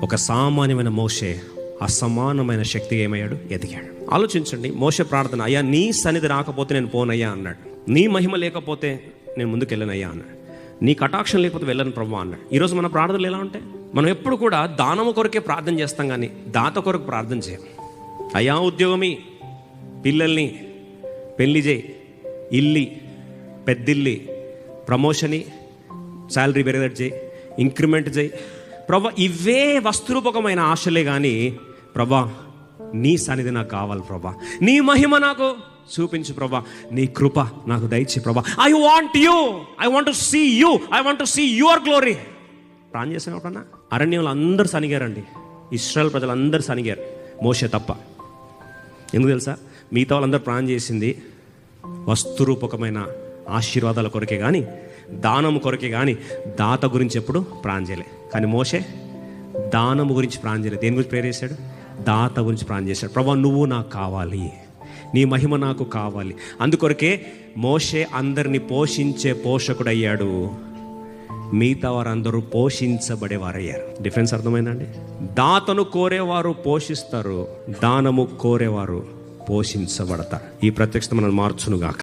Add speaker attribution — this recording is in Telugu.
Speaker 1: ఒక సామాన్యమైన మోషే అసమానమైన శక్తి ఏమయ్యాడు, ఎదిగాడు. ఆలోచించండి, మోషే ప్రార్థన, అయ్యా నీ సన్నిధి రాకపోతే నేను పోనయ్యా అన్నాడు. నీ మహిమ లేకపోతే నేను ముందుకు వెళ్ళనయ్యా అన్నాడు. నీ కటాక్షం లేకపోతే వెళ్ళను ప్రభు అన్నాడు. ఈరోజు మన ప్రార్థనలు ఎలా ఉంటాయి? మనం ఎప్పుడు కూడా దానము కొరకే ప్రార్థన చేస్తాం, కానీ దాత కొరకు ప్రార్థన చేయం. అయ్యా ఉద్యోగమి, పిల్లల్ని పెళ్లి చేయి, ఇల్లి, పెద్దిల్లి, ప్రమోషని, శాలరీ పెరిగేటట్టు చేయి, ఇంక్రిమెంట్ చేయి ప్రభా. ఇవే వస్తురూపకమైన ఆశలే కానీ ప్రభా నీ సన్నిధి నాకు కావాలి ప్రభా, నీ మహిమ నాకు చూపించు ప్రభా, నీ కృప నాకు దయచి ప్రభా. I want you, I want to see you, I want to see your glory. ప్రార్థన చేసినప్పుడన్నా అరణ్యంలో అందరూ సనిగారండి. ఇశ్రాయేల్ ప్రజలందరూ సనిగారు, మోషే తప్ప. ఎందుకు తెలుసా? మిగతా వాళ్ళందరూ ప్రార్థన చేసింది వస్తురూపకమైన ఆశీర్వాదాల కొరకే కానీ, దానము కొరకే కానీ, దాత గురించి ఎప్పుడు ప్రార్థన చేయలే. కానీ మోషే దానము గురించి ప్రార్థన చేయలేదు. దేని గురించి ప్రేయర్ చేశాడు? దాత గురించి ప్రార్థన చేశాడు. ప్రభా నువ్వు నాకు కావాలి, నీ మహిమ నాకు కావాలి. అందుకొరకే మోషే అందరినీ పోషించే పోషకుడు అయ్యాడు, మిగతా వారందరూ పోషించబడేవారయ్యారు. డిఫరెన్స్ అర్థమైందండి? దాతను కోరేవారు పోషిస్తారు, దానము కోరేవారు పోషించబడతారు. ఈ ప్రత్యక్షత మనల్ని మార్చునుగాక.